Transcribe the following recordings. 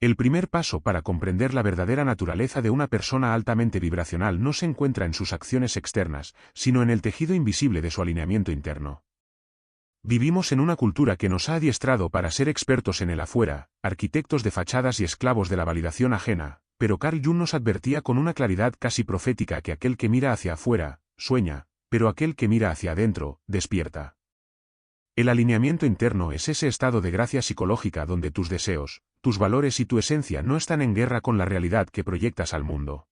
El primer paso para comprender la verdadera naturaleza de una persona altamente vibracional no se encuentra en sus acciones externas, sino en el tejido invisible de su alineamiento interno. Vivimos en una cultura que nos ha adiestrado para ser expertos en el afuera, arquitectos de fachadas y esclavos de la validación ajena, pero Carl Jung nos advertía con una claridad casi profética que aquel que mira hacia afuera, sueña, pero aquel que mira hacia adentro, despierta. El alineamiento interno es ese estado de gracia psicológica donde tus deseos, tus valores y tu esencia no están en guerra con la realidad que proyectas al mundo.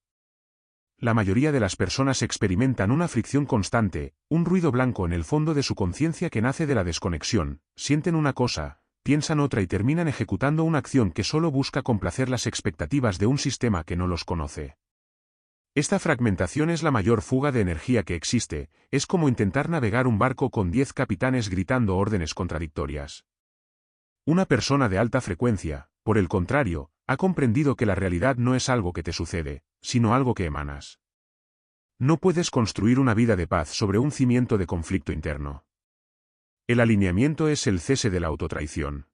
La mayoría de las personas experimentan una fricción constante, un ruido blanco en el fondo de su conciencia que nace de la desconexión, sienten una cosa, piensan otra y terminan ejecutando una acción que solo busca complacer las expectativas de un sistema que no los conoce. Esta fragmentación es la mayor fuga de energía que existe, es como intentar navegar un barco con 10 capitanes gritando órdenes contradictorias. Una persona de alta frecuencia, por el contrario, ha comprendido que la realidad no es algo que te sucede, sino algo que emanas. No puedes construir una vida de paz sobre un cimiento de conflicto interno. El alineamiento es el cese de la autotraición.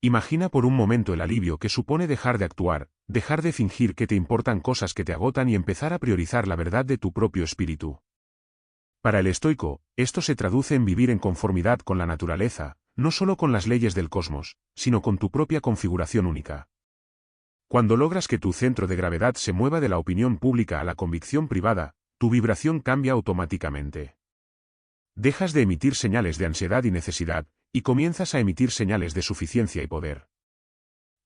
Imagina por un momento el alivio que supone dejar de actuar, dejar de fingir que te importan cosas que te agotan y empezar a priorizar la verdad de tu propio espíritu. Para el estoico, esto se traduce en vivir en conformidad con la naturaleza, no solo con las leyes del cosmos, sino con tu propia configuración única. Cuando logras que tu centro de gravedad se mueva de la opinión pública a la convicción privada, tu vibración cambia automáticamente. Dejas de emitir señales de ansiedad y necesidad, y comienzas a emitir señales de suficiencia y poder.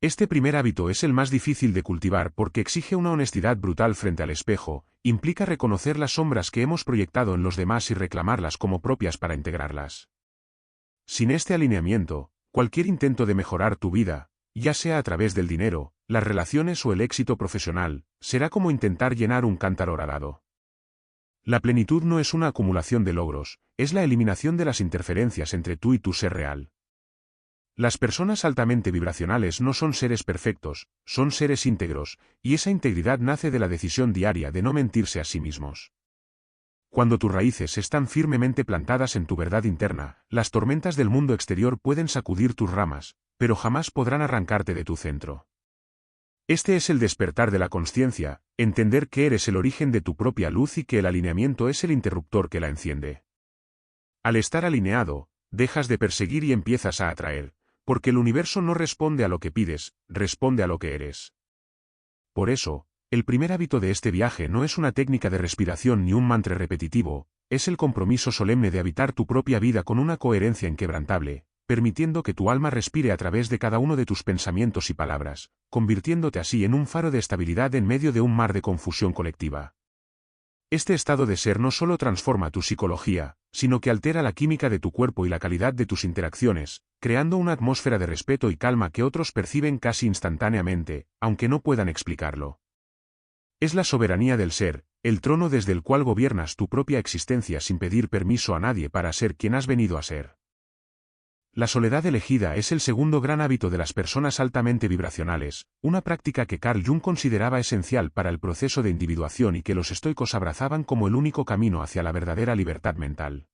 Este primer hábito es el más difícil de cultivar porque exige una honestidad brutal frente al espejo, implica reconocer las sombras que hemos proyectado en los demás y reclamarlas como propias para integrarlas. Sin este alineamiento, cualquier intento de mejorar tu vida, ya sea a través del dinero, las relaciones o el éxito profesional, será como intentar llenar un cántaro horadado. La plenitud no es una acumulación de logros, es la eliminación de las interferencias entre tú y tu ser real. Las personas altamente vibracionales no son seres perfectos, son seres íntegros, y esa integridad nace de la decisión diaria de no mentirse a sí mismos. Cuando tus raíces están firmemente plantadas en tu verdad interna, las tormentas del mundo exterior pueden sacudir tus ramas, pero jamás podrán arrancarte de tu centro. Este es el despertar de la consciencia, entender que eres el origen de tu propia luz y que el alineamiento es el interruptor que la enciende. Al estar alineado, dejas de perseguir y empiezas a atraer, porque el universo no responde a lo que pides, responde a lo que eres. Por eso, el primer hábito de este viaje no es una técnica de respiración ni un mantra repetitivo, es el compromiso solemne de habitar tu propia vida con una coherencia inquebrantable, permitiendo que tu alma respire a través de cada uno de tus pensamientos y palabras, convirtiéndote así en un faro de estabilidad en medio de un mar de confusión colectiva. Este estado de ser no solo transforma tu psicología, sino que altera la química de tu cuerpo y la calidad de tus interacciones, creando una atmósfera de respeto y calma que otros perciben casi instantáneamente, aunque no puedan explicarlo. Es la soberanía del ser, el trono desde el cual gobiernas tu propia existencia sin pedir permiso a nadie para ser quien has venido a ser. La soledad elegida es el segundo gran hábito de las personas altamente vibracionales, una práctica que Carl Jung consideraba esencial para el proceso de individuación y que los estoicos abrazaban como el único camino hacia la verdadera libertad mental.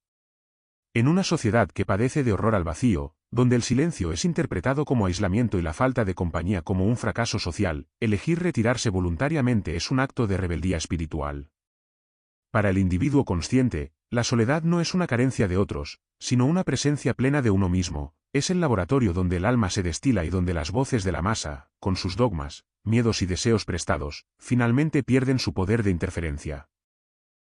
En una sociedad que padece de horror al vacío, donde el silencio es interpretado como aislamiento y la falta de compañía como un fracaso social, elegir retirarse voluntariamente es un acto de rebeldía espiritual. Para el individuo consciente, la soledad no es una carencia de otros, sino una presencia plena de uno mismo, es el laboratorio donde el alma se destila y donde las voces de la masa, con sus dogmas, miedos y deseos prestados, finalmente pierden su poder de interferencia.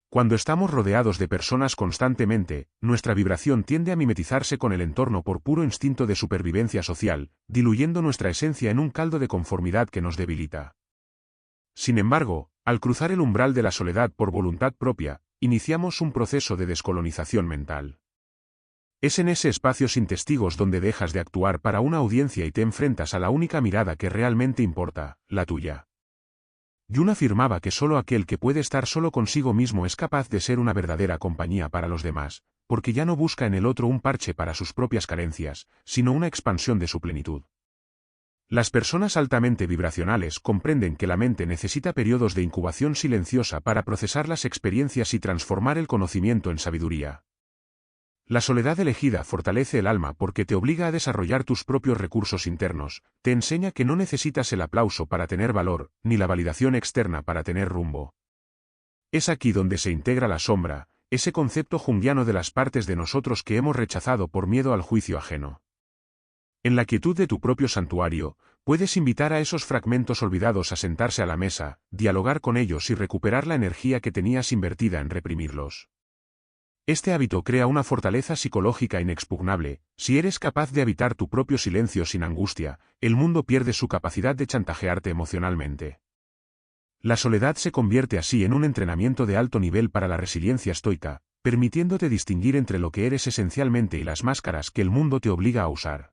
Cuando estamos rodeados de personas constantemente, nuestra vibración tiende a mimetizarse con el entorno por puro instinto de supervivencia social, diluyendo nuestra esencia en un caldo de conformidad que nos debilita. Sin embargo, al cruzar el umbral de la soledad por voluntad propia, iniciamos un proceso de descolonización mental. Es en ese espacio sin testigos donde dejas de actuar para una audiencia y te enfrentas a la única mirada que realmente importa, la tuya. Jung afirmaba que solo aquel que puede estar solo consigo mismo es capaz de ser una verdadera compañía para los demás, porque ya no busca en el otro un parche para sus propias carencias, sino una expansión de su plenitud. Las personas altamente vibracionales comprenden que la mente necesita periodos de incubación silenciosa para procesar las experiencias y transformar el conocimiento en sabiduría. La soledad elegida fortalece el alma porque te obliga a desarrollar tus propios recursos internos, te enseña que no necesitas el aplauso para tener valor, ni la validación externa para tener rumbo. Es aquí donde se integra la sombra, ese concepto junguiano de las partes de nosotros que hemos rechazado por miedo al juicio ajeno. En la quietud de tu propio santuario, puedes invitar a esos fragmentos olvidados a sentarse a la mesa, dialogar con ellos y recuperar la energía que tenías invertida en reprimirlos. Este hábito crea una fortaleza psicológica inexpugnable. Si eres capaz de habitar tu propio silencio sin angustia, el mundo pierde su capacidad de chantajearte emocionalmente. La soledad se convierte así en un entrenamiento de alto nivel para la resiliencia estoica, permitiéndote distinguir entre lo que eres esencialmente y las máscaras que el mundo te obliga a usar.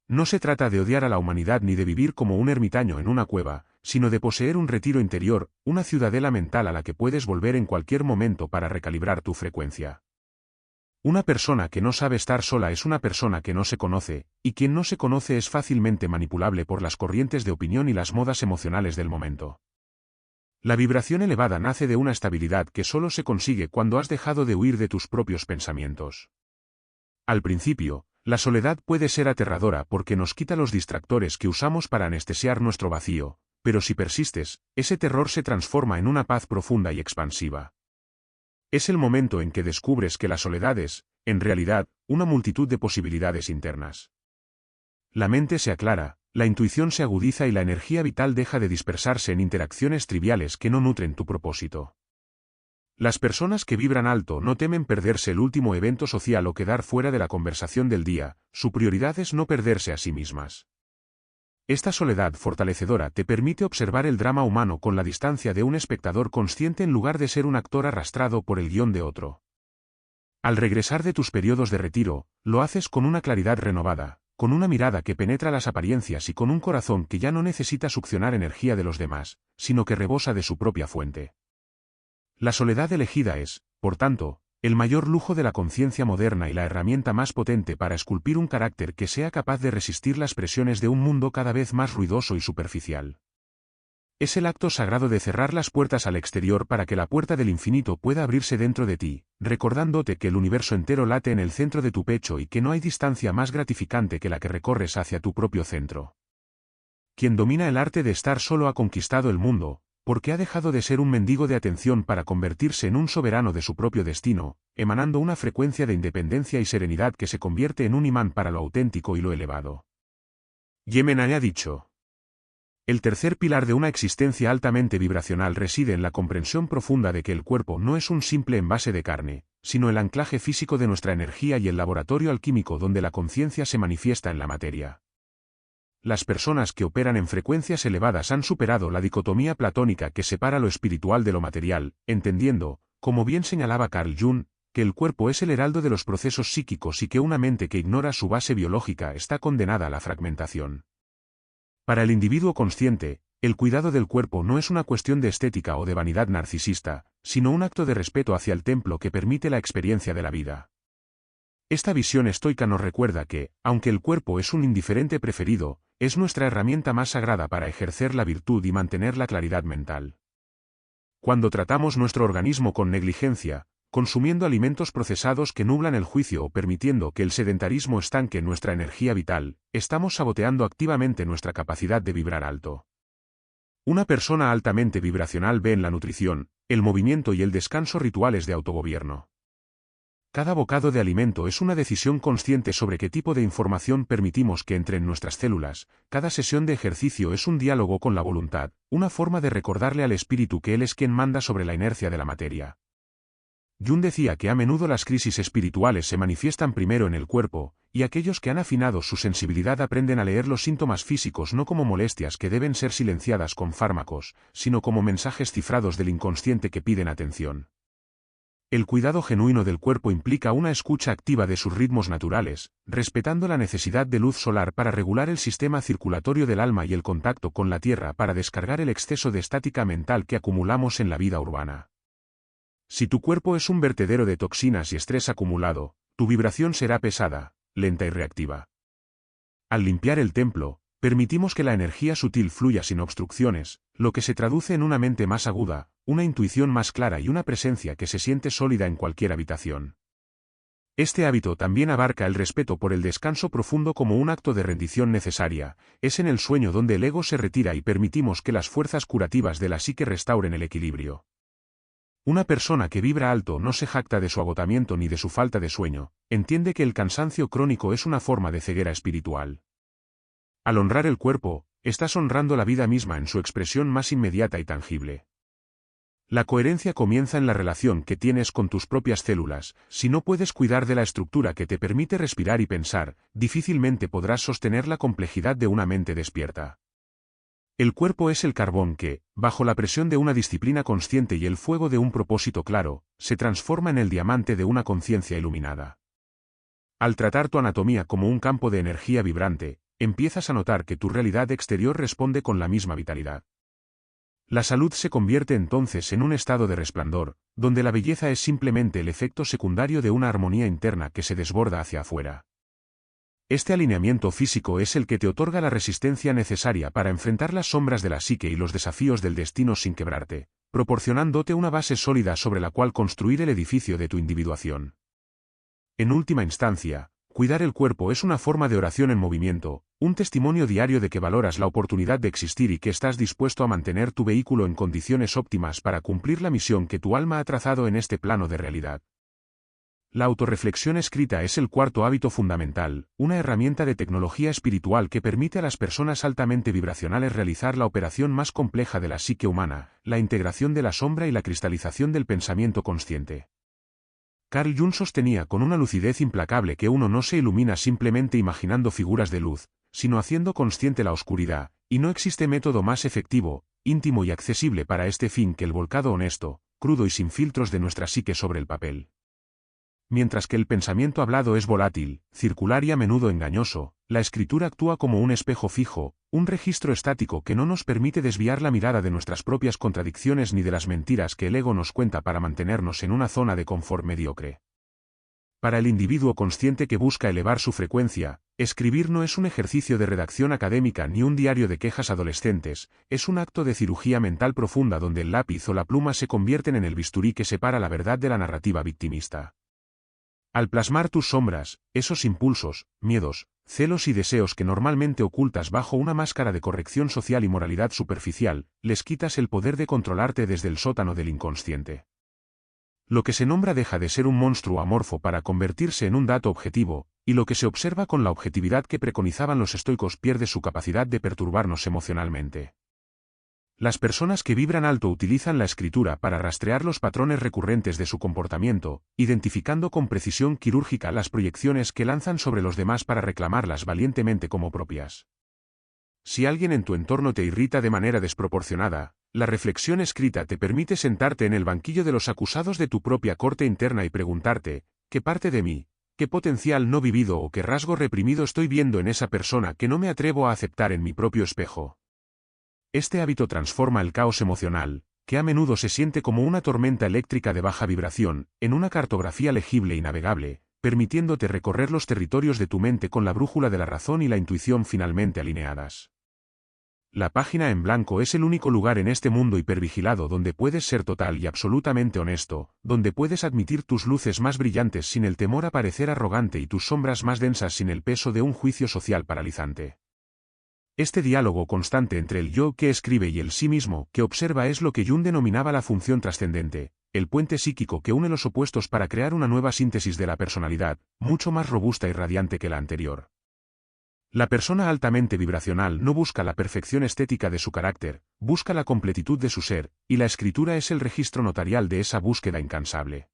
No se trata de odiar a la humanidad ni de vivir como un ermitaño en una cueva, sino de poseer un retiro interior, una ciudadela mental a la que puedes volver en cualquier momento para recalibrar tu frecuencia. Una persona que no sabe estar sola es una persona que no se conoce, y quien no se conoce es fácilmente manipulable por las corrientes de opinión y las modas emocionales del momento. La vibración elevada nace de una estabilidad que solo se consigue cuando has dejado de huir de tus propios pensamientos. Al principio, la soledad puede ser aterradora porque nos quita los distractores que usamos para anestesiar nuestro vacío, pero si persistes, ese terror se transforma en una paz profunda y expansiva. Es el momento en que descubres que la soledad es, en realidad, una multitud de posibilidades internas. La mente se aclara, la intuición se agudiza y la energía vital deja de dispersarse en interacciones triviales que no nutren tu propósito. Las personas que vibran alto no temen perderse el último evento social o quedar fuera de la conversación del día, su prioridad es no perderse a sí mismas. Esta soledad fortalecedora te permite observar el drama humano con la distancia de un espectador consciente en lugar de ser un actor arrastrado por el guión de otro. Al regresar de tus periodos de retiro, lo haces con una claridad renovada, con una mirada que penetra las apariencias y con un corazón que ya no necesita succionar energía de los demás, sino que rebosa de su propia fuente. La soledad elegida es, por tanto, el mayor lujo de la conciencia moderna y la herramienta más potente para esculpir un carácter que sea capaz de resistir las presiones de un mundo cada vez más ruidoso y superficial. Es el acto sagrado de cerrar las puertas al exterior para que la puerta del infinito pueda abrirse dentro de ti, recordándote que el universo entero late en el centro de tu pecho y que no hay distancia más gratificante que la que recorres hacia tu propio centro. Quien domina el arte de estar solo ha conquistado el mundo, porque ha dejado de ser un mendigo de atención para convertirse en un soberano de su propio destino, emanando una frecuencia de independencia y serenidad que se convierte en un imán para lo auténtico y lo elevado. Yemenay ha dicho: el tercer pilar de una existencia altamente vibracional reside en la comprensión profunda de que el cuerpo no es un simple envase de carne, sino el anclaje físico de nuestra energía y el laboratorio alquímico donde la conciencia se manifiesta en la materia. Las personas que operan en frecuencias elevadas han superado la dicotomía platónica que separa lo espiritual de lo material, entendiendo, como bien señalaba Carl Jung, que el cuerpo es el heraldo de los procesos psíquicos y que una mente que ignora su base biológica está condenada a la fragmentación. Para el individuo consciente, el cuidado del cuerpo no es una cuestión de estética o de vanidad narcisista, sino un acto de respeto hacia el templo que permite la experiencia de la vida. Esta visión estoica nos recuerda que, aunque el cuerpo es un indiferente preferido, es nuestra herramienta más sagrada para ejercer la virtud y mantener la claridad mental. Cuando tratamos nuestro organismo con negligencia, consumiendo alimentos procesados que nublan el juicio o permitiendo que el sedentarismo estanque nuestra energía vital, estamos saboteando activamente nuestra capacidad de vibrar alto. Una persona altamente vibracional ve en la nutrición, el movimiento y el descanso rituales de autogobierno. Cada bocado de alimento es una decisión consciente sobre qué tipo de información permitimos que entre en nuestras células, cada sesión de ejercicio es un diálogo con la voluntad, una forma de recordarle al espíritu que él es quien manda sobre la inercia de la materia. Jung decía que a menudo las crisis espirituales se manifiestan primero en el cuerpo, y aquellos que han afinado su sensibilidad aprenden a leer los síntomas físicos no como molestias que deben ser silenciadas con fármacos, sino como mensajes cifrados del inconsciente que piden atención. El cuidado genuino del cuerpo implica una escucha activa de sus ritmos naturales, respetando la necesidad de luz solar para regular el sistema circulatorio del alma y el contacto con la tierra para descargar el exceso de estática mental que acumulamos en la vida urbana. Si tu cuerpo es un vertedero de toxinas y estrés acumulado, tu vibración será pesada, lenta y reactiva. Al limpiar el templo, permitimos que la energía sutil fluya sin obstrucciones, lo que se traduce en una mente más aguda, una intuición más clara y una presencia que se siente sólida en cualquier habitación. Este hábito también abarca el respeto por el descanso profundo como un acto de rendición necesaria. Es en el sueño donde el ego se retira y permitimos que las fuerzas curativas de la psique restauren el equilibrio. Una persona que vibra alto no se jacta de su agotamiento ni de su falta de sueño, entiende que el cansancio crónico es una forma de ceguera espiritual. Al honrar el cuerpo, estás honrando la vida misma en su expresión más inmediata y tangible. La coherencia comienza en la relación que tienes con tus propias células. Si no puedes cuidar de la estructura que te permite respirar y pensar, difícilmente podrás sostener la complejidad de una mente despierta. El cuerpo es el carbón que, bajo la presión de una disciplina consciente y el fuego de un propósito claro, se transforma en el diamante de una conciencia iluminada. Al tratar tu anatomía como un campo de energía vibrante, empiezas a notar que tu realidad exterior responde con la misma vitalidad. La salud se convierte entonces en un estado de resplandor, donde la belleza es simplemente el efecto secundario de una armonía interna que se desborda hacia afuera. Este alineamiento físico es el que te otorga la resistencia necesaria para enfrentar las sombras de la psique y los desafíos del destino sin quebrarte, proporcionándote una base sólida sobre la cual construir el edificio de tu individuación. En última instancia, cuidar el cuerpo es una forma de oración en movimiento, un testimonio diario de que valoras la oportunidad de existir y que estás dispuesto a mantener tu vehículo en condiciones óptimas para cumplir la misión que tu alma ha trazado en este plano de realidad. La autorreflexión escrita es el cuarto hábito fundamental, una herramienta de tecnología espiritual que permite a las personas altamente vibracionales realizar la operación más compleja de la psique humana, la integración de la sombra y la cristalización del pensamiento consciente. Carl Jung sostenía con una lucidez implacable que uno no se ilumina simplemente imaginando figuras de luz, sino haciendo consciente la oscuridad, y no existe método más efectivo, íntimo y accesible para este fin que el volcado honesto, crudo y sin filtros de nuestra psique sobre el papel. Mientras que el pensamiento hablado es volátil, circular y a menudo engañoso, la escritura actúa como un espejo fijo, un registro estático que no nos permite desviar la mirada de nuestras propias contradicciones ni de las mentiras que el ego nos cuenta para mantenernos en una zona de confort mediocre. Para el individuo consciente que busca elevar su frecuencia, escribir no es un ejercicio de redacción académica ni un diario de quejas adolescentes, es un acto de cirugía mental profunda donde el lápiz o la pluma se convierten en el bisturí que separa la verdad de la narrativa victimista. Al plasmar tus sombras, esos impulsos, miedos, celos y deseos que normalmente ocultas bajo una máscara de corrección social y moralidad superficial, les quitas el poder de controlarte desde el sótano del inconsciente. Lo que se nombra deja de ser un monstruo amorfo para convertirse en un dato objetivo, y lo que se observa con la objetividad que preconizaban los estoicos pierde su capacidad de perturbarnos emocionalmente. Las personas que vibran alto utilizan la escritura para rastrear los patrones recurrentes de su comportamiento, identificando con precisión quirúrgica las proyecciones que lanzan sobre los demás para reclamarlas valientemente como propias. Si alguien en tu entorno te irrita de manera desproporcionada, la reflexión escrita te permite sentarte en el banquillo de los acusados de tu propia corte interna y preguntarte, ¿qué parte de mí, qué potencial no vivido o qué rasgo reprimido estoy viendo en esa persona que no me atrevo a aceptar en mi propio espejo? Este hábito transforma el caos emocional, que a menudo se siente como una tormenta eléctrica de baja vibración, en una cartografía legible y navegable, permitiéndote recorrer los territorios de tu mente con la brújula de la razón y la intuición finalmente alineadas. La página en blanco es el único lugar en este mundo hipervigilado donde puedes ser total y absolutamente honesto, donde puedes admitir tus luces más brillantes sin el temor a parecer arrogante y tus sombras más densas sin el peso de un juicio social paralizante. Este diálogo constante entre el yo que escribe y el sí mismo que observa es lo que Jung denominaba la función trascendente, el puente psíquico que une los opuestos para crear una nueva síntesis de la personalidad, mucho más robusta y radiante que la anterior. La persona altamente vibracional no busca la perfección estética de su carácter, busca la completitud de su ser, y la escritura es el registro notarial de esa búsqueda incansable.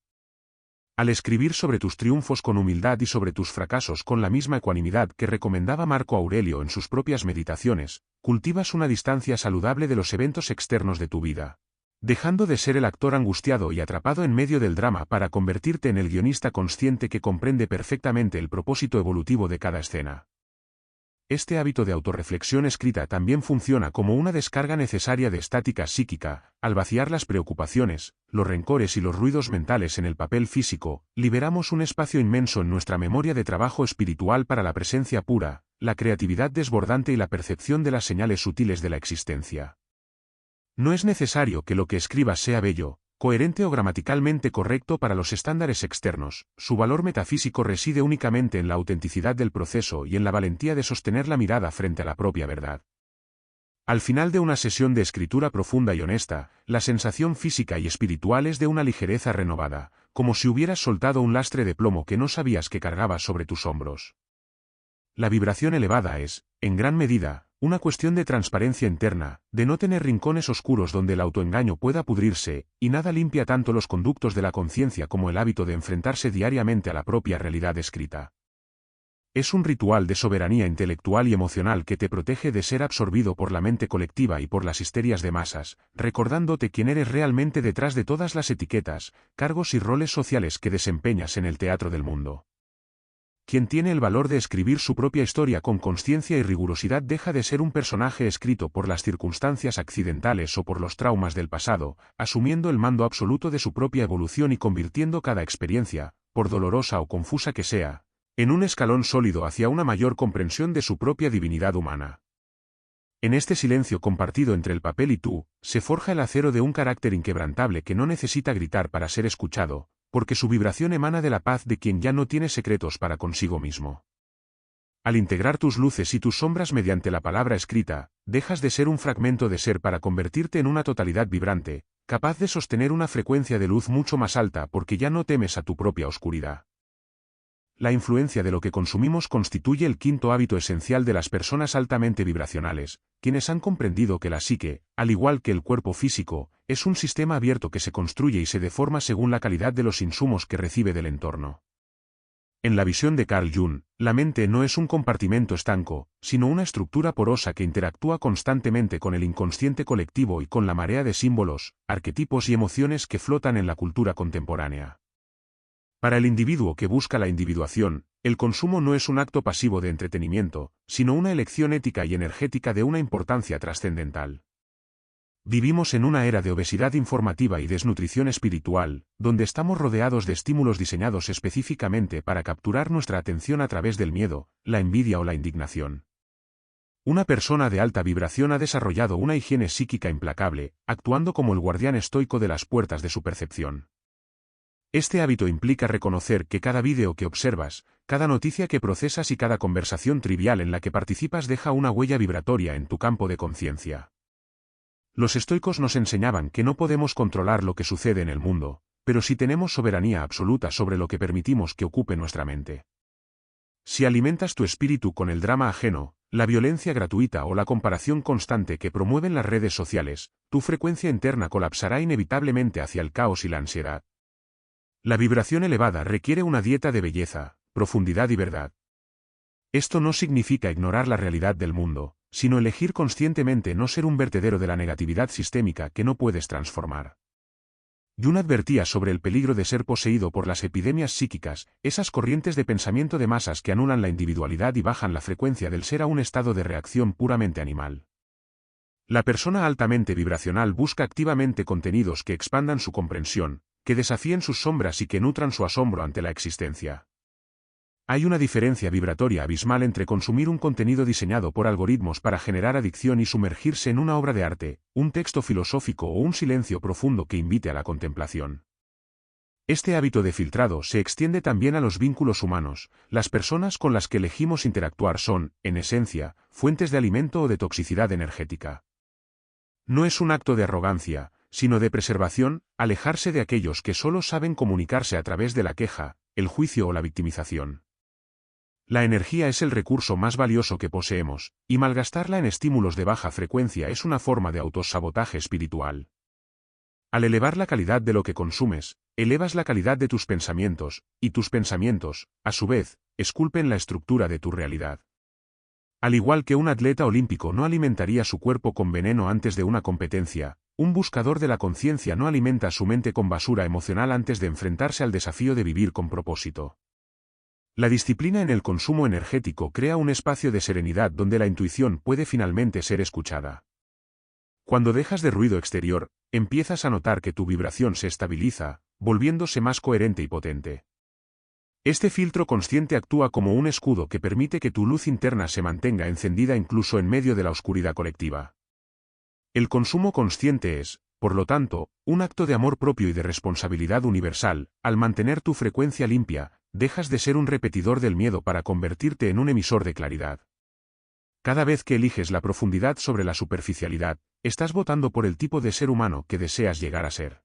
Al escribir sobre tus triunfos con humildad y sobre tus fracasos con la misma ecuanimidad que recomendaba Marco Aurelio en sus propias meditaciones, cultivas una distancia saludable de los eventos externos de tu vida, dejando de ser el actor angustiado y atrapado en medio del drama para convertirte en el guionista consciente que comprende perfectamente el propósito evolutivo de cada escena. Este hábito de autorreflexión escrita también funciona como una descarga necesaria de estática psíquica. Al vaciar las preocupaciones, los rencores y los ruidos mentales en el papel físico, liberamos un espacio inmenso en nuestra memoria de trabajo espiritual para la presencia pura, la creatividad desbordante y la percepción de las señales sutiles de la existencia. No es necesario que lo que escribas sea bello, coherente o gramaticalmente correcto para los estándares externos, su valor metafísico reside únicamente en la autenticidad del proceso y en la valentía de sostener la mirada frente a la propia verdad. Al final de una sesión de escritura profunda y honesta, la sensación física y espiritual es de una ligereza renovada, como si hubieras soltado un lastre de plomo que no sabías que cargabas sobre tus hombros. La vibración elevada es, en gran medida, una cuestión de transparencia interna, de no tener rincones oscuros donde el autoengaño pueda pudrirse, y nada limpia tanto los conductos de la conciencia como el hábito de enfrentarse diariamente a la propia realidad escrita. Es un ritual de soberanía intelectual y emocional que te protege de ser absorbido por la mente colectiva y por las histerias de masas, recordándote quién eres realmente detrás de todas las etiquetas, cargos y roles sociales que desempeñas en el teatro del mundo. Quien tiene el valor de escribir su propia historia con consciencia y rigurosidad deja de ser un personaje escrito por las circunstancias accidentales o por los traumas del pasado, asumiendo el mando absoluto de su propia evolución y convirtiendo cada experiencia, por dolorosa o confusa que sea, en un escalón sólido hacia una mayor comprensión de su propia divinidad humana. En este silencio compartido entre el papel y tú, se forja el acero de un carácter inquebrantable que no necesita gritar para ser escuchado, porque su vibración emana de la paz de quien ya no tiene secretos para consigo mismo. Al integrar tus luces y tus sombras mediante la palabra escrita, dejas de ser un fragmento de ser para convertirte en una totalidad vibrante, capaz de sostener una frecuencia de luz mucho más alta porque ya no temes a tu propia oscuridad. La influencia de lo que consumimos constituye el quinto hábito esencial de las personas altamente vibracionales, quienes han comprendido que la psique, al igual que el cuerpo físico, es un sistema abierto que se construye y se deforma según la calidad de los insumos que recibe del entorno. En la visión de Carl Jung, la mente no es un compartimento estanco, sino una estructura porosa que interactúa constantemente con el inconsciente colectivo y con la marea de símbolos, arquetipos y emociones que flotan en la cultura contemporánea. Para el individuo que busca la individuación, el consumo no es un acto pasivo de entretenimiento, sino una elección ética y energética de una importancia trascendental. Vivimos en una era de obesidad informativa y desnutrición espiritual, donde estamos rodeados de estímulos diseñados específicamente para capturar nuestra atención a través del miedo, la envidia o la indignación. Una persona de alta vibración ha desarrollado una higiene psíquica implacable, actuando como el guardián estoico de las puertas de su percepción. Este hábito implica reconocer que cada vídeo que observas, cada noticia que procesas y cada conversación trivial en la que participas deja una huella vibratoria en tu campo de conciencia. Los estoicos nos enseñaban que no podemos controlar lo que sucede en el mundo, pero sí tenemos soberanía absoluta sobre lo que permitimos que ocupe nuestra mente. Si alimentas tu espíritu con el drama ajeno, la violencia gratuita o la comparación constante que promueven las redes sociales, tu frecuencia interna colapsará inevitablemente hacia el caos y la ansiedad. La vibración elevada requiere una dieta de belleza, profundidad y verdad. Esto no significa ignorar la realidad del mundo, sino elegir conscientemente no ser un vertedero de la negatividad sistémica que no puedes transformar. Jung advertía sobre el peligro de ser poseído por las epidemias psíquicas, esas corrientes de pensamiento de masas que anulan la individualidad y bajan la frecuencia del ser a un estado de reacción puramente animal. La persona altamente vibracional busca activamente contenidos que expandan su comprensión, que desafíen sus sombras y que nutran su asombro ante la existencia. Hay una diferencia vibratoria abismal entre consumir un contenido diseñado por algoritmos para generar adicción y sumergirse en una obra de arte, un texto filosófico o un silencio profundo que invite a la contemplación. Este hábito de filtrado se extiende también a los vínculos humanos. Las personas con las que elegimos interactuar son, en esencia, fuentes de alimento o de toxicidad energética. No es un acto de arrogancia, sino de preservación, alejarse de aquellos que solo saben comunicarse a través de la queja, el juicio o la victimización. La energía es el recurso más valioso que poseemos, y malgastarla en estímulos de baja frecuencia es una forma de autosabotaje espiritual. Al elevar la calidad de lo que consumes, elevas la calidad de tus pensamientos, y tus pensamientos, a su vez, esculpen la estructura de tu realidad. Al igual que un atleta olímpico no alimentaría su cuerpo con veneno antes de una competencia, un buscador de la conciencia no alimenta su mente con basura emocional antes de enfrentarse al desafío de vivir con propósito. La disciplina en el consumo energético crea un espacio de serenidad donde la intuición puede finalmente ser escuchada. Cuando dejas de ruido exterior, empiezas a notar que tu vibración se estabiliza, volviéndose más coherente y potente. Este filtro consciente actúa como un escudo que permite que tu luz interna se mantenga encendida incluso en medio de la oscuridad colectiva. El consumo consciente es, Por lo tanto, un acto de amor propio y de responsabilidad universal, al mantener tu frecuencia limpia, dejas de ser un repetidor del miedo para convertirte en un emisor de claridad. Cada vez que eliges la profundidad sobre la superficialidad, estás votando por el tipo de ser humano que deseas llegar a ser.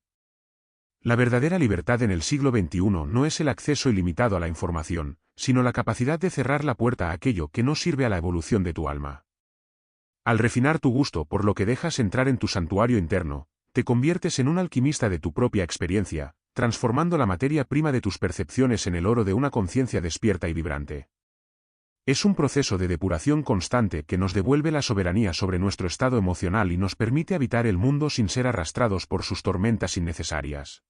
La verdadera libertad en el siglo XXI no es el acceso ilimitado a la información, sino la capacidad de cerrar la puerta a aquello que no sirve a la evolución de tu alma. Al refinar tu gusto por lo que dejas entrar en tu santuario interno, te conviertes en un alquimista de tu propia experiencia, transformando la materia prima de tus percepciones en el oro de una conciencia despierta y vibrante. Es un proceso de depuración constante que nos devuelve la soberanía sobre nuestro estado emocional y nos permite habitar el mundo sin ser arrastrados por sus tormentas innecesarias.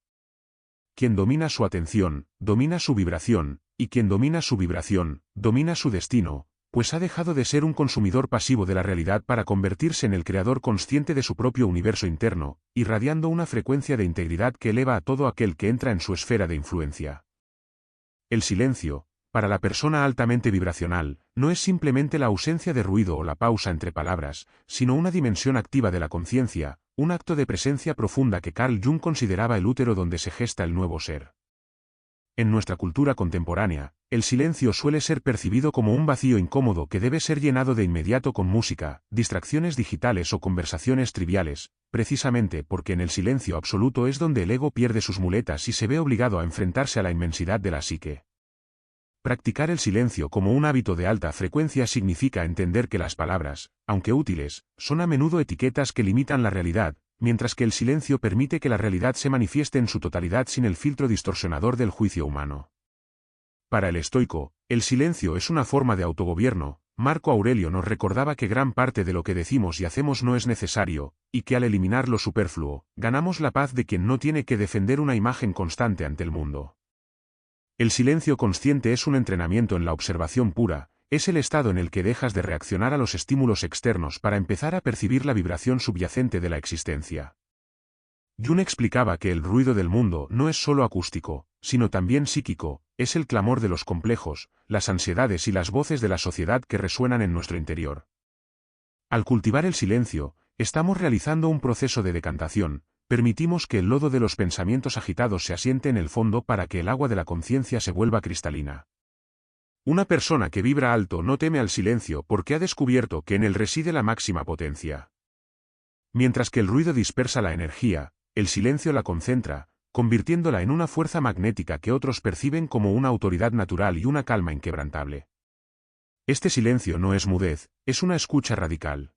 Quien domina su atención, domina su vibración, y quien domina su vibración, domina su destino, pues ha dejado de ser un consumidor pasivo de la realidad para convertirse en el creador consciente de su propio universo interno, irradiando una frecuencia de integridad que eleva a todo aquel que entra en su esfera de influencia. El silencio, para la persona altamente vibracional, no es simplemente la ausencia de ruido o la pausa entre palabras, sino una dimensión activa de la conciencia, un acto de presencia profunda que Carl Jung consideraba el útero donde se gesta el nuevo ser. En nuestra cultura contemporánea, el silencio suele ser percibido como un vacío incómodo que debe ser llenado de inmediato con música, distracciones digitales o conversaciones triviales, precisamente porque en el silencio absoluto es donde el ego pierde sus muletas y se ve obligado a enfrentarse a la inmensidad de la psique. Practicar el silencio como un hábito de alta frecuencia significa entender que las palabras, aunque útiles, son a menudo etiquetas que limitan la realidad, mientras que el silencio permite que la realidad se manifieste en su totalidad sin el filtro distorsionador del juicio humano. Para el estoico, el silencio es una forma de autogobierno. Marco Aurelio nos recordaba que gran parte de lo que decimos y hacemos no es necesario, y que al eliminar lo superfluo, ganamos la paz de quien no tiene que defender una imagen constante ante el mundo. El silencio consciente es un entrenamiento en la observación pura, es el estado en el que dejas de reaccionar a los estímulos externos para empezar a percibir la vibración subyacente de la existencia. Jung explicaba que el ruido del mundo no es solo acústico, sino también psíquico, es el clamor de los complejos, las ansiedades y las voces de la sociedad que resuenan en nuestro interior. Al cultivar el silencio, estamos realizando un proceso de decantación, permitimos que el lodo de los pensamientos agitados se asiente en el fondo para que el agua de la conciencia se vuelva cristalina. Una persona que vibra alto no teme al silencio porque ha descubierto que en él reside la máxima potencia. Mientras que el ruido dispersa la energía, el silencio la concentra, convirtiéndola en una fuerza magnética que otros perciben como una autoridad natural y una calma inquebrantable. Este silencio no es mudez, es una escucha radical.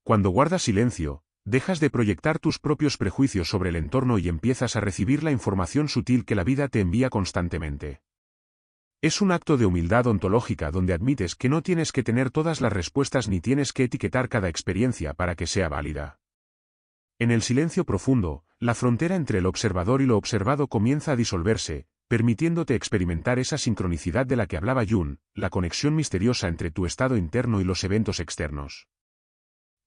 Cuando guardas silencio, dejas de proyectar tus propios prejuicios sobre el entorno y empiezas a recibir la información sutil que la vida te envía constantemente. Es un acto de humildad ontológica donde admites que no tienes que tener todas las respuestas ni tienes que etiquetar cada experiencia para que sea válida. En el silencio profundo, la frontera entre el observador y lo observado comienza a disolverse, permitiéndote experimentar esa sincronicidad de la que hablaba Jung, la conexión misteriosa entre tu estado interno y los eventos externos.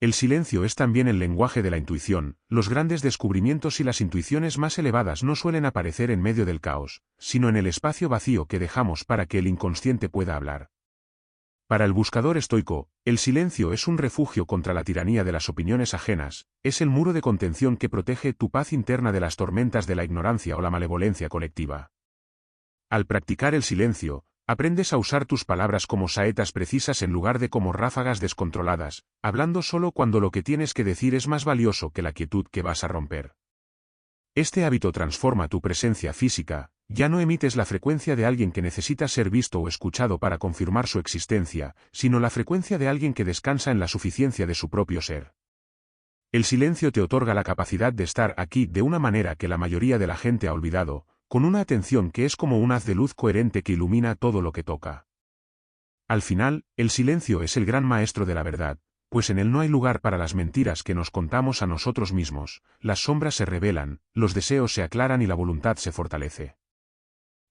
El silencio es también el lenguaje de la intuición. Los grandes descubrimientos y las intuiciones más elevadas no suelen aparecer en medio del caos, sino en el espacio vacío que dejamos para que el inconsciente pueda hablar. Para el buscador estoico, el silencio es un refugio contra la tiranía de las opiniones ajenas, es el muro de contención que protege tu paz interna de las tormentas de la ignorancia o la malevolencia colectiva. Al practicar el silencio, aprendes a usar tus palabras como saetas precisas en lugar de como ráfagas descontroladas, hablando solo cuando lo que tienes que decir es más valioso que la quietud que vas a romper. Este hábito transforma tu presencia física, ya no emites la frecuencia de alguien que necesita ser visto o escuchado para confirmar su existencia, sino la frecuencia de alguien que descansa en la suficiencia de su propio ser. El silencio te otorga la capacidad de estar aquí de una manera que la mayoría de la gente ha olvidado, con una atención que es como un haz de luz coherente que ilumina todo lo que toca. Al final, el silencio es el gran maestro de la verdad, pues en él no hay lugar para las mentiras que nos contamos a nosotros mismos, las sombras se revelan, los deseos se aclaran y la voluntad se fortalece.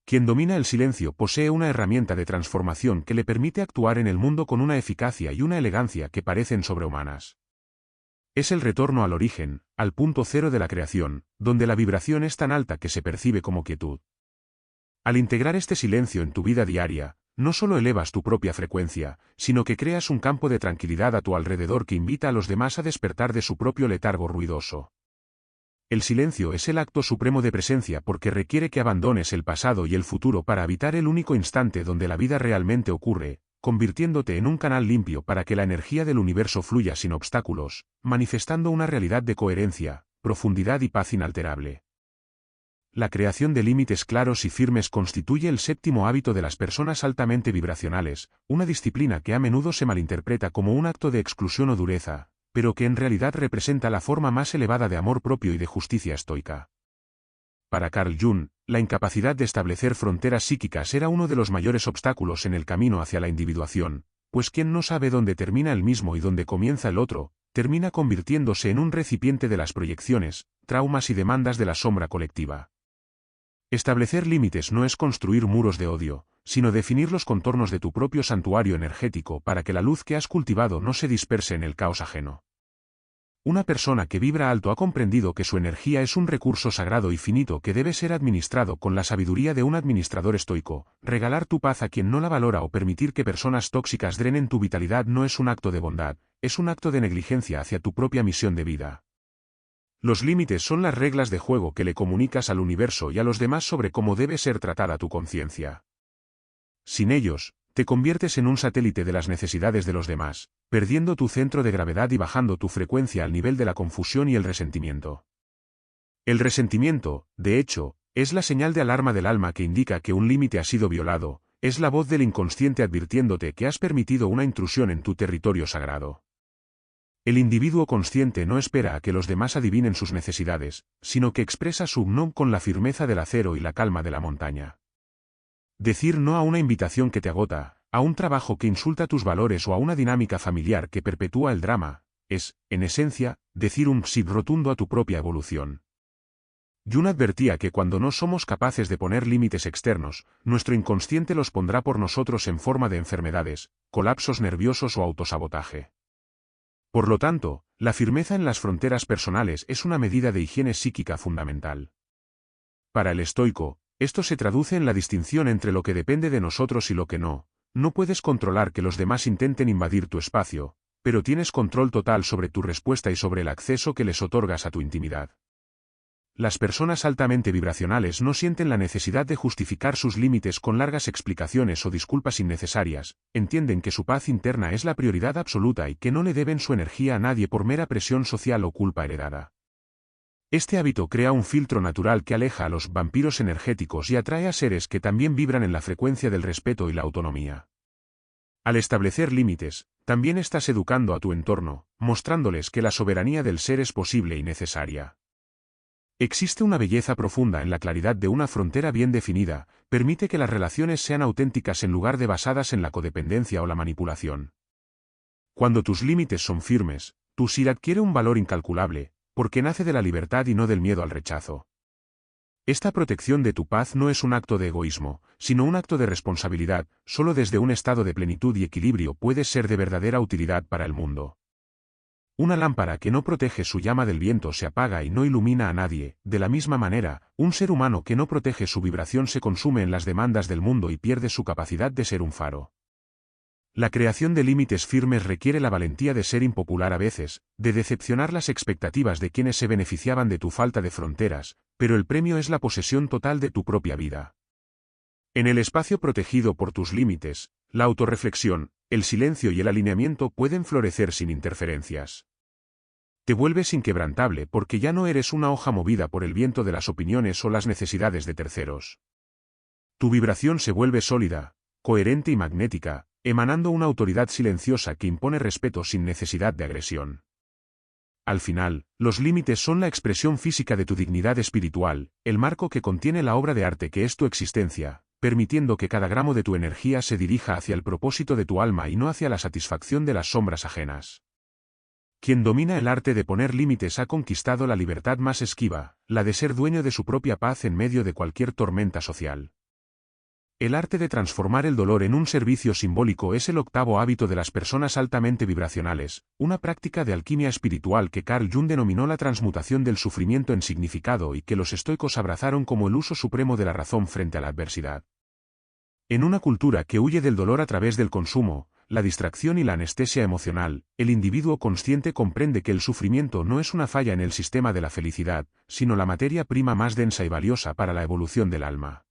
Quien domina el silencio posee una herramienta de transformación que le permite actuar en el mundo con una eficacia y una elegancia que parecen sobrehumanas. Es el retorno al origen, al punto cero de la creación, donde la vibración es tan alta que se percibe como quietud. Al integrar este silencio en tu vida diaria, no solo elevas tu propia frecuencia, sino que creas un campo de tranquilidad a tu alrededor que invita a los demás a despertar de su propio letargo ruidoso. el silencio es el acto supremo de presencia porque requiere que abandones el pasado y el futuro para habitar el único instante donde la vida realmente ocurre, convirtiéndote en un canal limpio para que la energía del universo fluya sin obstáculos, manifestando una realidad de coherencia, profundidad y paz inalterable. La creación de límites claros y firmes constituye el séptimo hábito de las personas altamente vibracionales, una disciplina que a menudo se malinterpreta como un acto de exclusión o dureza, pero que en realidad representa la forma más elevada de amor propio y de justicia estoica. Para Carl Jung, la incapacidad de establecer fronteras psíquicas era uno de los mayores obstáculos en el camino hacia la individuación, pues quien no sabe dónde termina el mismo y dónde comienza el otro, termina convirtiéndose en un recipiente de las proyecciones, traumas y demandas de la sombra colectiva. Establecer límites no es construir muros de odio, sino definir los contornos de tu propio santuario energético para que la luz que has cultivado no se disperse en el caos ajeno. Una persona que vibra alto ha comprendido que su energía es un recurso sagrado y finito que debe ser administrado con la sabiduría de un administrador estoico. Regalar tu paz a quien no la valora o permitir que personas tóxicas drenen tu vitalidad no es un acto de bondad, es un acto de negligencia hacia tu propia misión de vida. Los límites son las reglas de juego que le comunicas al universo y a los demás sobre cómo debe ser tratada tu conciencia. Sin ellos, te conviertes en un satélite de las necesidades de los demás, perdiendo tu centro de gravedad y bajando tu frecuencia al nivel de la confusión y el resentimiento. El resentimiento, de hecho, es la señal de alarma del alma que indica que un límite ha sido violado, es la voz del inconsciente advirtiéndote que has permitido una intrusión en tu territorio sagrado. El individuo consciente no espera a que los demás adivinen sus necesidades, sino que expresa su no con la firmeza del acero y la calma de la montaña. Decir no a una invitación que te agota, a un trabajo que insulta tus valores o a una dinámica familiar que perpetúa el drama, es, en esencia, decir un sí rotundo a tu propia evolución. Jung advertía que cuando no somos capaces de poner límites externos, nuestro inconsciente los pondrá por nosotros en forma de enfermedades, colapsos nerviosos o autosabotaje. Por lo tanto, la firmeza en las fronteras personales es una medida de higiene psíquica fundamental. Para el estoico, esto se traduce en la distinción entre lo que depende de nosotros y lo que no. No puedes controlar que los demás intenten invadir tu espacio, pero tienes control total sobre tu respuesta y sobre el acceso que les otorgas a tu intimidad. Las personas altamente vibracionales no sienten la necesidad de justificar sus límites con largas explicaciones o disculpas innecesarias, entienden que su paz interna es la prioridad absoluta y que no le deben su energía a nadie por mera presión social o culpa heredada. Este hábito crea un filtro natural que aleja a los vampiros energéticos y atrae a seres que también vibran en la frecuencia del respeto y la autonomía. Al establecer límites, también estás educando a tu entorno, mostrándoles que la soberanía del ser es posible y necesaria. Existe una belleza profunda en la claridad de una frontera bien definida, permite que las relaciones sean auténticas en lugar de basadas en la codependencia o la manipulación. Cuando tus límites son firmes, tu ser adquiere un valor incalculable, porque nace de la libertad y no del miedo al rechazo. Esta protección de tu paz no es un acto de egoísmo, sino un acto de responsabilidad. Solo desde un estado de plenitud y equilibrio puedes ser de verdadera utilidad para el mundo. Una lámpara que no protege su llama del viento se apaga y no ilumina a nadie. De la misma manera, un ser humano que no protege su vibración se consume en las demandas del mundo y pierde su capacidad de ser un faro. La creación de límites firmes requiere la valentía de ser impopular a veces, de decepcionar las expectativas de quienes se beneficiaban de tu falta de fronteras, pero el premio es la posesión total de tu propia vida. En el espacio protegido por tus límites, la autorreflexión, el silencio y el alineamiento pueden florecer sin interferencias. Te vuelves inquebrantable porque ya no eres una hoja movida por el viento de las opiniones o las necesidades de terceros. Tu vibración se vuelve sólida, coherente y magnética, emanando una autoridad silenciosa que impone respeto sin necesidad de agresión. Al final, los límites son la expresión física de tu dignidad espiritual, el marco que contiene la obra de arte que es tu existencia, permitiendo que cada gramo de tu energía se dirija hacia el propósito de tu alma y no hacia la satisfacción de las sombras ajenas. Quien domina el arte de poner límites ha conquistado la libertad más esquiva, la de ser dueño de su propia paz en medio de cualquier tormenta social. El arte de transformar el dolor en un servicio simbólico es el octavo hábito de las personas altamente vibracionales, una práctica de alquimia espiritual que Carl Jung denominó la transmutación del sufrimiento en significado y que los estoicos abrazaron como el uso supremo de la razón frente a la adversidad. En una cultura que huye del dolor a través del consumo, la distracción y la anestesia emocional, el individuo consciente comprende que el sufrimiento no es una falla en el sistema de la felicidad, sino la materia prima más densa y valiosa para la evolución del alma.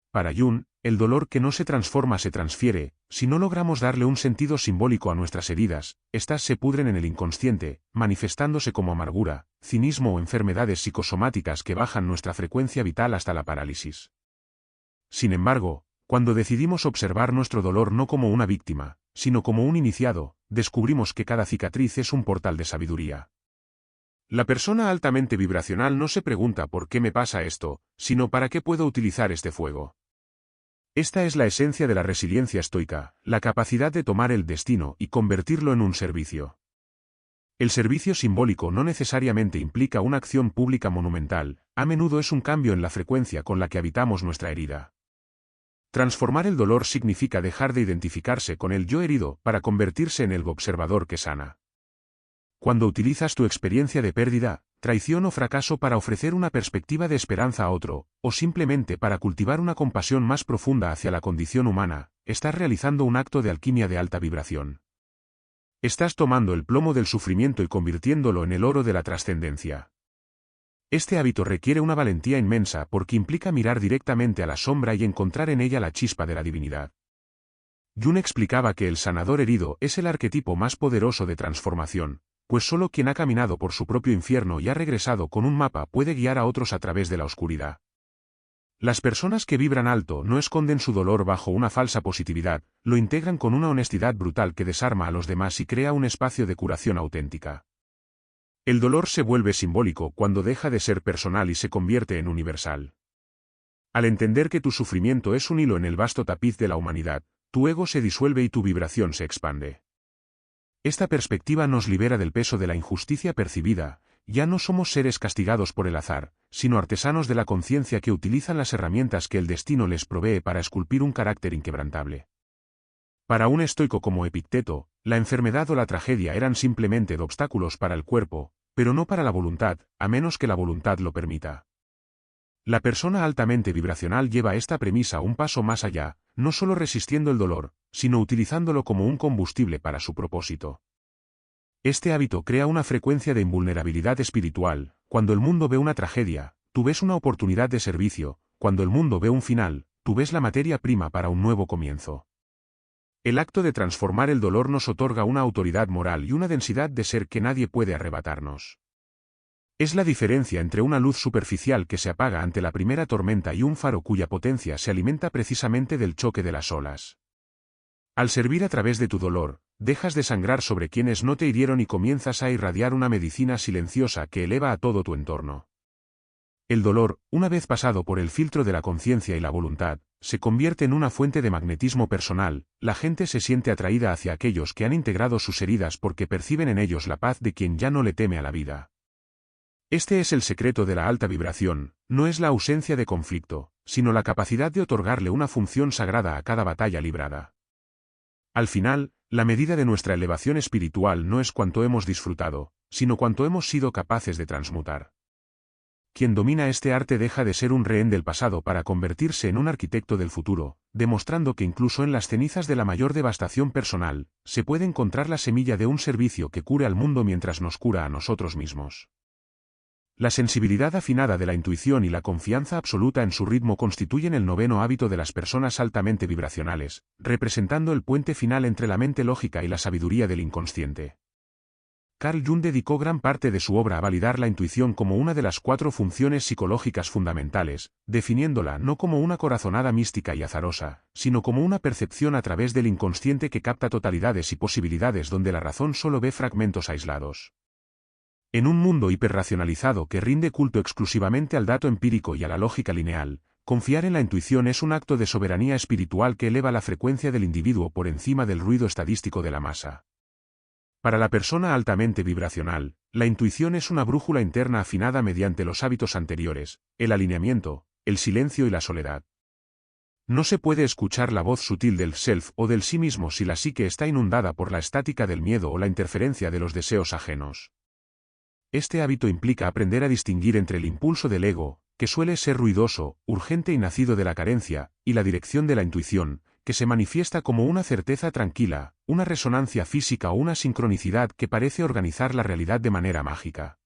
Para Jung, el dolor que no se transforma se transfiere. Si no logramos darle un sentido simbólico a nuestras heridas, éstas se pudren en el inconsciente, manifestándose como amargura, cinismo o enfermedades psicosomáticas que bajan nuestra frecuencia vital hasta la parálisis. Sin embargo, cuando decidimos observar nuestro dolor no como una víctima, sino como un iniciado, descubrimos que cada cicatriz es un portal de sabiduría. La persona altamente vibracional no se pregunta ¿por qué me pasa esto?, sino ¿para qué puedo utilizar este fuego? Esta es la esencia de la resiliencia estoica, la capacidad de tomar el destino y convertirlo en un servicio. El servicio simbólico no necesariamente implica una acción pública monumental, a menudo es un cambio en la frecuencia con la que habitamos nuestra herida. Transformar el dolor significa dejar de identificarse con el yo herido para convertirse en el observador que sana. Cuando utilizas tu experiencia de pérdida, traición o fracaso para ofrecer una perspectiva de esperanza a otro, o simplemente para cultivar una compasión más profunda hacia la condición humana, estás realizando un acto de alquimia de alta vibración. Estás tomando el plomo del sufrimiento y convirtiéndolo en el oro de la trascendencia. Este hábito requiere una valentía inmensa porque implica mirar directamente a la sombra y encontrar en ella la chispa de la divinidad. Jung explicaba que el sanador herido es el arquetipo más poderoso de transformación, pues solo quien ha caminado por su propio infierno y ha regresado con un mapa puede guiar a otros a través de la oscuridad. Las personas que vibran alto no esconden su dolor bajo una falsa positividad, lo integran con una honestidad brutal que desarma a los demás y crea un espacio de curación auténtica. El dolor se vuelve simbólico cuando deja de ser personal y se convierte en universal. Al entender que tu sufrimiento es un hilo en el vasto tapiz de la humanidad, tu ego se disuelve y tu vibración se expande. Esta perspectiva nos libera del peso de la injusticia percibida. Ya no somos seres castigados por el azar, sino artesanos de la conciencia que utilizan las herramientas que el destino les provee para esculpir un carácter inquebrantable. Para un estoico como Epicteto, la enfermedad o la tragedia eran simplemente obstáculos para el cuerpo, pero no para la voluntad, a menos que la voluntad lo permita. La persona altamente vibracional lleva esta premisa un paso más allá, no solo resistiendo el dolor, sino utilizándolo como un combustible para su propósito. Este hábito crea una frecuencia de invulnerabilidad espiritual. Cuando el mundo ve una tragedia, tú ves una oportunidad de servicio; cuando el mundo ve un final, tú ves la materia prima para un nuevo comienzo. El acto de transformar el dolor nos otorga una autoridad moral y una densidad de ser que nadie puede arrebatarnos. Es la diferencia entre una luz superficial que se apaga ante la primera tormenta y un faro cuya potencia se alimenta precisamente del choque de las olas. Al servir a través de tu dolor, dejas de sangrar sobre quienes no te hirieron y comienzas a irradiar una medicina silenciosa que eleva a todo tu entorno. El dolor, una vez pasado por el filtro de la conciencia y la voluntad, se convierte en una fuente de magnetismo personal. La gente se siente atraída hacia aquellos que han integrado sus heridas porque perciben en ellos la paz de quien ya no le teme a la vida. Este es el secreto de la alta vibración, no es la ausencia de conflicto, sino la capacidad de otorgarle una función sagrada a cada batalla librada. Al final, la medida de nuestra elevación espiritual no es cuánto hemos disfrutado, sino cuánto hemos sido capaces de transmutar. Quien domina este arte deja de ser un rehén del pasado para convertirse en un arquitecto del futuro, demostrando que incluso en las cenizas de la mayor devastación personal, se puede encontrar la semilla de un servicio que cure al mundo mientras nos cura a nosotros mismos. La sensibilidad afinada de la intuición y la confianza absoluta en su ritmo constituyen el noveno hábito de las personas altamente vibracionales, representando el puente final entre la mente lógica y la sabiduría del inconsciente. Carl Jung dedicó gran parte de su obra a validar la intuición como una de las 4 funciones psicológicas fundamentales, definiéndola no como una corazonada mística y azarosa, sino como una percepción a través del inconsciente que capta totalidades y posibilidades donde la razón solo ve fragmentos aislados. En un mundo hiperracionalizado que rinde culto exclusivamente al dato empírico y a la lógica lineal, confiar en la intuición es un acto de soberanía espiritual que eleva la frecuencia del individuo por encima del ruido estadístico de la masa. Para la persona altamente vibracional, la intuición es una brújula interna afinada mediante los hábitos anteriores, el alineamiento, el silencio y la soledad. No se puede escuchar la voz sutil del self o del sí mismo si la psique está inundada por la estática del miedo o la interferencia de los deseos ajenos. Este hábito implica aprender a distinguir entre el impulso del ego, que suele ser ruidoso, urgente y nacido de la carencia, y la dirección de la intuición, que se manifiesta como una certeza tranquila, una resonancia física o una sincronicidad que parece organizar la realidad de manera mágica.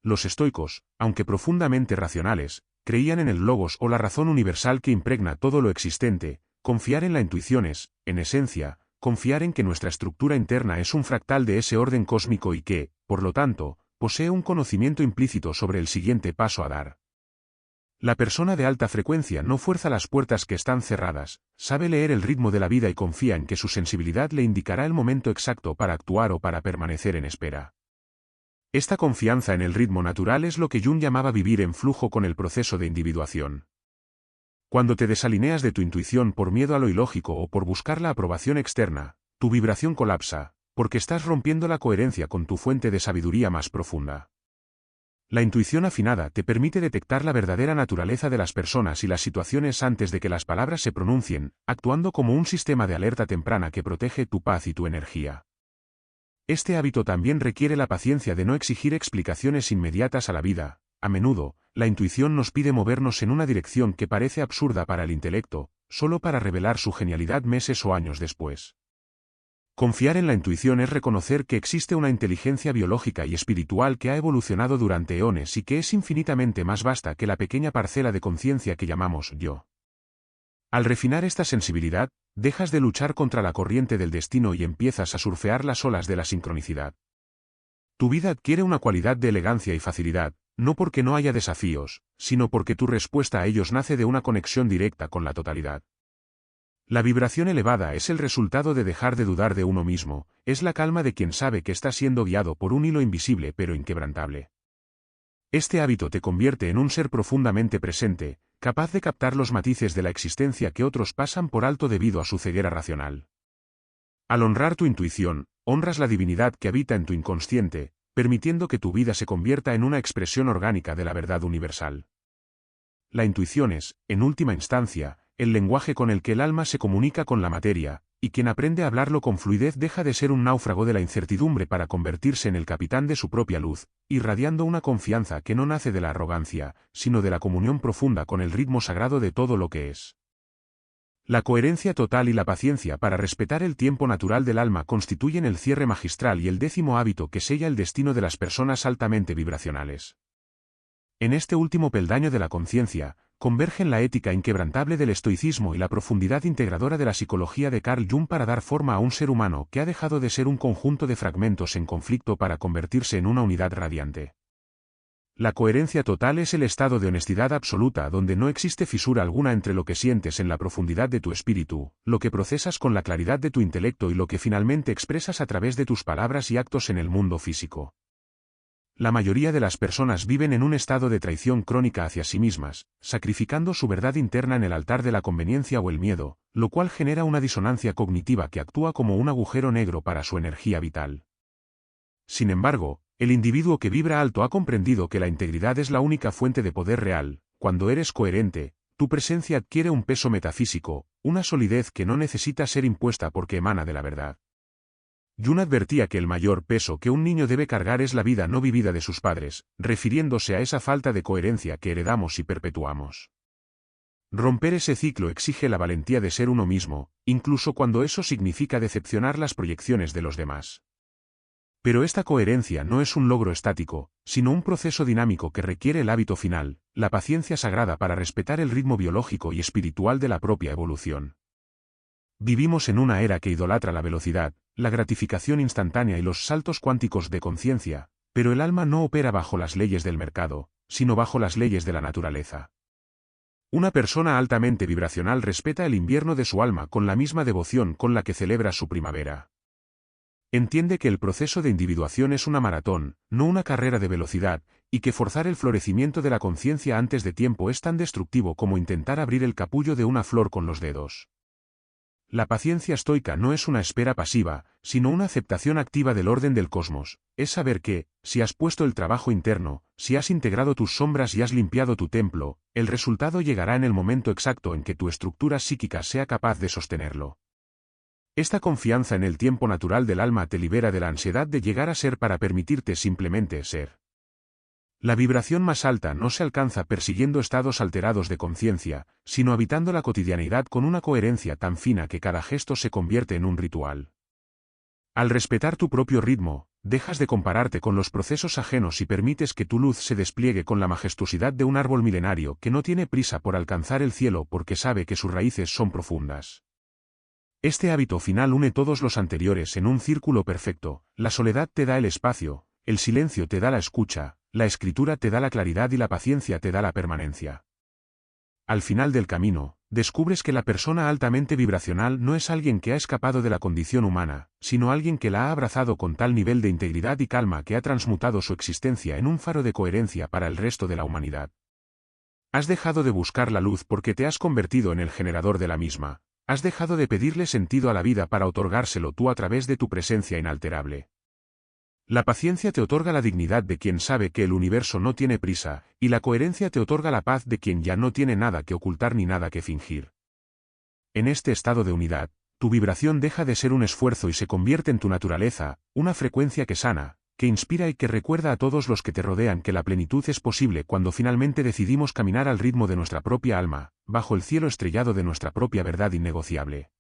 Los estoicos, aunque profundamente racionales, creían en el logos o la razón universal que impregna todo lo existente. Confiar en la intuición es, en esencia, confiar en que nuestra estructura interna es un fractal de ese orden cósmico y que, por lo tanto, posee un conocimiento implícito sobre el siguiente paso a dar. La persona de alta frecuencia no fuerza las puertas que están cerradas, sabe leer el ritmo de la vida y confía en que su sensibilidad le indicará el momento exacto para actuar o para permanecer en espera. Esta confianza en el ritmo natural es lo que Jung llamaba vivir en flujo con el proceso de individuación. Cuando te desalineas de tu intuición por miedo a lo ilógico o por buscar la aprobación externa, tu vibración colapsa, porque estás rompiendo la coherencia con tu fuente de sabiduría más profunda. La intuición afinada te permite detectar la verdadera naturaleza de las personas y las situaciones antes de que las palabras se pronuncien, actuando como un sistema de alerta temprana que protege tu paz y tu energía. Este hábito también requiere la paciencia de no exigir explicaciones inmediatas a la vida. A menudo, la intuición nos pide movernos en una dirección que parece absurda para el intelecto, solo para revelar su genialidad meses o años después. Confiar en la intuición es reconocer que existe una inteligencia biológica y espiritual que ha evolucionado durante eones y que es infinitamente más vasta que la pequeña parcela de conciencia que llamamos yo. Al refinar esta sensibilidad, dejas de luchar contra la corriente del destino y empiezas a surfear las olas de la sincronicidad. Tu vida adquiere una cualidad de elegancia y facilidad, no porque no haya desafíos, sino porque tu respuesta a ellos nace de una conexión directa con la totalidad. La vibración elevada es el resultado de dejar de dudar de uno mismo, es la calma de quien sabe que está siendo guiado por un hilo invisible pero inquebrantable. Este hábito te convierte en un ser profundamente presente, capaz de captar los matices de la existencia que otros pasan por alto debido a su ceguera racional. Al honrar tu intuición, honras la divinidad que habita en tu inconsciente, permitiendo que tu vida se convierta en una expresión orgánica de la verdad universal. La intuición es, en última instancia, el lenguaje con el que el alma se comunica con la materia, y quien aprende a hablarlo con fluidez deja de ser un náufrago de la incertidumbre para convertirse en el capitán de su propia luz, irradiando una confianza que no nace de la arrogancia, sino de la comunión profunda con el ritmo sagrado de todo lo que es. La coherencia total y la paciencia para respetar el tiempo natural del alma constituyen el cierre magistral y el 10º hábito que sella el destino de las personas altamente vibracionales. En este último peldaño de la conciencia, convergen la ética inquebrantable del estoicismo y la profundidad integradora de la psicología de Carl Jung para dar forma a un ser humano que ha dejado de ser un conjunto de fragmentos en conflicto para convertirse en una unidad radiante. La coherencia total es el estado de honestidad absoluta donde no existe fisura alguna entre lo que sientes en la profundidad de tu espíritu, lo que procesas con la claridad de tu intelecto y lo que finalmente expresas a través de tus palabras y actos en el mundo físico. La mayoría de las personas viven en un estado de traición crónica hacia sí mismas, sacrificando su verdad interna en el altar de la conveniencia o el miedo, lo cual genera una disonancia cognitiva que actúa como un agujero negro para su energía vital. Sin embargo, el individuo que vibra alto ha comprendido que la integridad es la única fuente de poder real. Cuando eres coherente, tu presencia adquiere un peso metafísico, una solidez que no necesita ser impuesta porque emana de la verdad. Jung advertía que el mayor peso que un niño debe cargar es la vida no vivida de sus padres, refiriéndose a esa falta de coherencia que heredamos y perpetuamos. Romper ese ciclo exige la valentía de ser uno mismo, incluso cuando eso significa decepcionar las proyecciones de los demás. Pero esta coherencia no es un logro estático, sino un proceso dinámico que requiere el hábito final, la paciencia sagrada para respetar el ritmo biológico y espiritual de la propia evolución. Vivimos en una era que idolatra la velocidad, la gratificación instantánea y los saltos cuánticos de conciencia, pero el alma no opera bajo las leyes del mercado, sino bajo las leyes de la naturaleza. Una persona altamente vibracional respeta el invierno de su alma con la misma devoción con la que celebra su primavera. Entiende que el proceso de individuación es una maratón, no una carrera de velocidad, y que forzar el florecimiento de la conciencia antes de tiempo es tan destructivo como intentar abrir el capullo de una flor con los dedos. La paciencia estoica no es una espera pasiva, sino una aceptación activa del orden del cosmos, es saber que, si has puesto el trabajo interno, si has integrado tus sombras y has limpiado tu templo, el resultado llegará en el momento exacto en que tu estructura psíquica sea capaz de sostenerlo. Esta confianza en el tiempo natural del alma te libera de la ansiedad de llegar a ser para permitirte simplemente ser. La vibración más alta no se alcanza persiguiendo estados alterados de conciencia, sino habitando la cotidianidad con una coherencia tan fina que cada gesto se convierte en un ritual. Al respetar tu propio ritmo, dejas de compararte con los procesos ajenos y permites que tu luz se despliegue con la majestuosidad de un árbol milenario que no tiene prisa por alcanzar el cielo porque sabe que sus raíces son profundas. Este hábito final une todos los anteriores en un círculo perfecto. La soledad te da el espacio, el silencio te da la escucha, la escritura te da la claridad y la paciencia te da la permanencia. Al final del camino, descubres que la persona altamente vibracional no es alguien que ha escapado de la condición humana, sino alguien que la ha abrazado con tal nivel de integridad y calma que ha transmutado su existencia en un faro de coherencia para el resto de la humanidad. Has dejado de buscar la luz porque te has convertido en el generador de la misma, has dejado de pedirle sentido a la vida para otorgárselo tú a través de tu presencia inalterable. La paciencia te otorga la dignidad de quien sabe que el universo no tiene prisa, y la coherencia te otorga la paz de quien ya no tiene nada que ocultar ni nada que fingir. En este estado de unidad, tu vibración deja de ser un esfuerzo y se convierte en tu naturaleza, una frecuencia que sana, que inspira y que recuerda a todos los que te rodean que la plenitud es posible cuando finalmente decidimos caminar al ritmo de nuestra propia alma, bajo el cielo estrellado de nuestra propia verdad innegociable.